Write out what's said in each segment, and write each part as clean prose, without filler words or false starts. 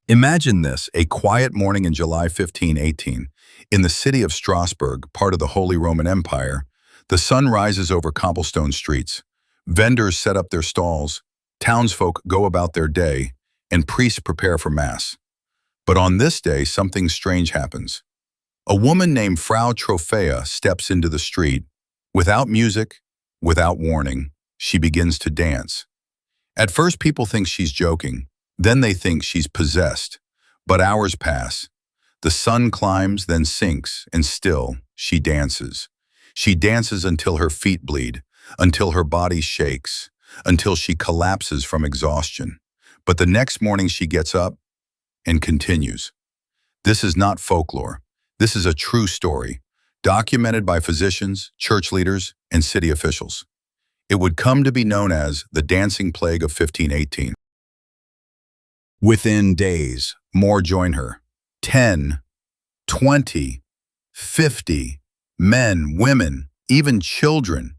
Imagine this, a quiet morning in July 1518. In the city of Strasbourg, part of the Holy Roman Empire, the sun rises over cobblestone streets. Vendors set up their stalls, townsfolk go about their day, and priests prepare for Mass. But on this day, something strange happens. A woman named Frau Trophea steps into the street. Without music, without warning, she begins to dance. At first, people think she's joking. Then they think she's possessed. But hours pass. The sun climbs, then sinks, and still, she dances. She dances until her feet bleed, until her body shakes, until she collapses from exhaustion. But the next morning she gets up and continues. This is not folklore. This is a true story, documented by physicians, church leaders, and city officials. It would come to be known as the Dancing Plague of 1518. Within days, more join her. 10, 20, 50, men, women, even children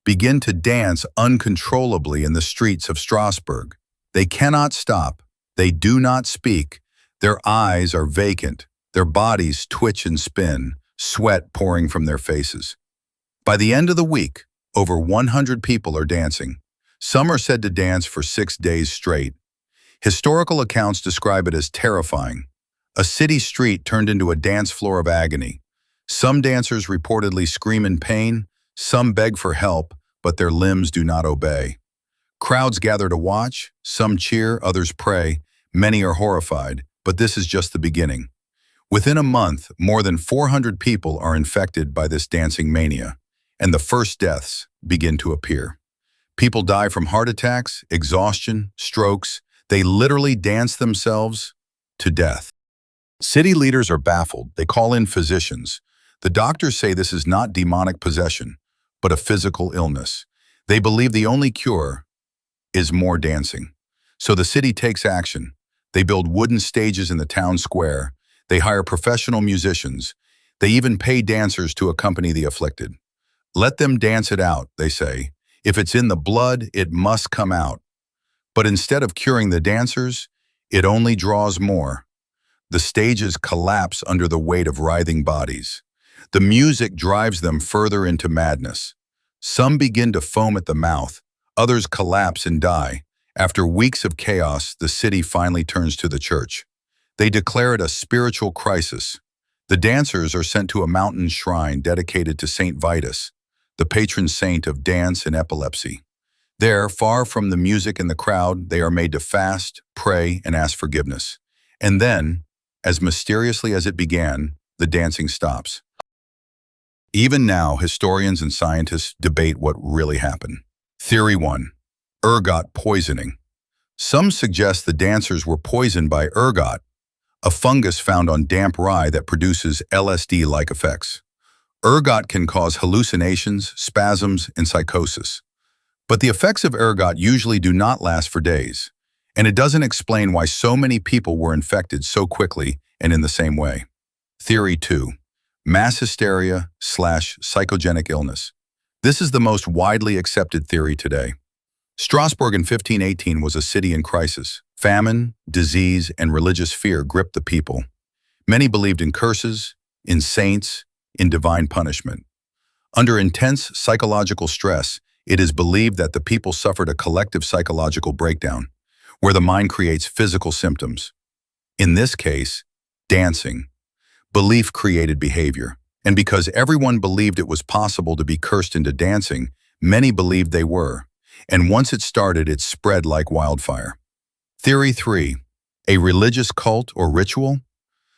begin to dance uncontrollably in the streets of Strasbourg. They cannot stop. They do not speak. Their eyes are vacant. Their bodies twitch and spin, sweat pouring from their faces. By the end of the week, over 100 people are dancing. Some are said to dance for 6 days straight. Historical accounts describe it as terrifying. A city street turned into a dance floor of agony. Some dancers reportedly scream in pain, some beg for help, but their limbs do not obey. Crowds gather to watch, some cheer, others pray, many are horrified, but this is just the beginning. Within a month, more than 400 people are infected by this dancing mania, and the first deaths begin to appear. People die from heart attacks, exhaustion, strokes. They literally dance themselves to death. City leaders are baffled. They call in physicians. The doctors say this is not demonic possession, but a physical illness. They believe the only cure is more dancing. So the city takes action. They build wooden stages in the town square. They hire professional musicians. They even pay dancers to accompany the afflicted. Let them dance it out, they say. If it's in the blood, it must come out. But instead of curing the dancers, it only draws more. The stages collapse under the weight of writhing bodies. The music drives them further into madness. Some begin to foam at the mouth, others collapse and die. After weeks of chaos, the city finally turns to the church. They declare it a spiritual crisis. The dancers are sent to a mountain shrine dedicated to Saint Vitus, the patron saint of dance and epilepsy. There, far from the music and the crowd, they are made to fast, pray, and ask forgiveness. And then, as mysteriously as it began, the dancing stops. Even now, historians and scientists debate what really happened. Theory 1. Ergot poisoning. Some suggest the dancers were poisoned by ergot, a fungus found on damp rye that produces LSD-like effects. Ergot can cause hallucinations, spasms, and psychosis. But the effects of ergot usually do not last for days, and it doesn't explain why so many people were infected so quickly and in the same way. Theory 2. Mass hysteria/psychogenic illness. This is the most widely accepted theory today. Strasbourg in 1518 was a city in crisis. Famine, disease, and religious fear gripped the people. Many believed in curses, in saints, in divine punishment. Under intense psychological stress, it is believed that the people suffered a collective psychological breakdown, where the mind creates physical symptoms. In this case, dancing. Belief created behavior, and because everyone believed it was possible to be cursed into dancing, many believed they were, and once it started, it spread like wildfire. Theory 3. A religious cult or ritual?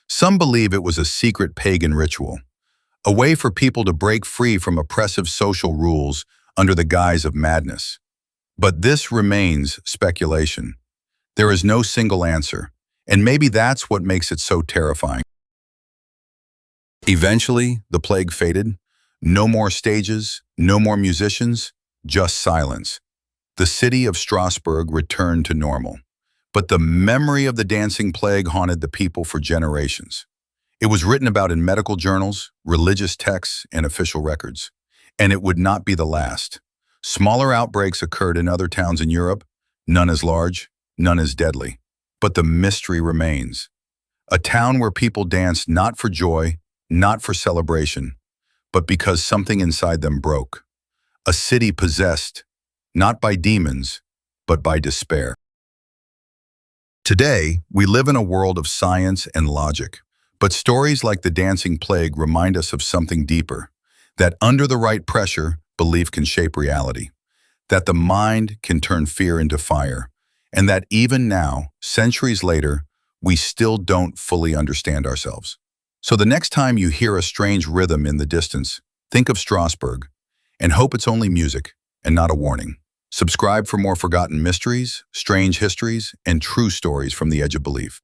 Some believe it was a secret pagan ritual, a way for people to break free from oppressive social rules under the guise of madness. But this remains speculation. There is no single answer, and maybe that's what makes it so terrifying. Eventually, the plague faded. No more stages, no more musicians, just silence. The city of Strasbourg returned to normal. But the memory of the dancing plague haunted the people for generations. It was written about in medical journals, religious texts, and official records. And it would not be the last. Smaller outbreaks occurred in other towns in Europe, none as large, none as deadly. But the mystery remains. A town where people danced not for joy, not for celebration, but because something inside them broke. A city possessed, not by demons, but by despair. Today, we live in a world of science and logic, but stories like the dancing plague remind us of something deeper, that under the right pressure, belief can shape reality, that the mind can turn fear into fire, and that even now, centuries later, we still don't fully understand ourselves. So the next time you hear a strange rhythm in the distance, think of Strasbourg, and hope it's only music and not a warning. Subscribe for more forgotten mysteries, strange histories, and true stories from the edge of belief.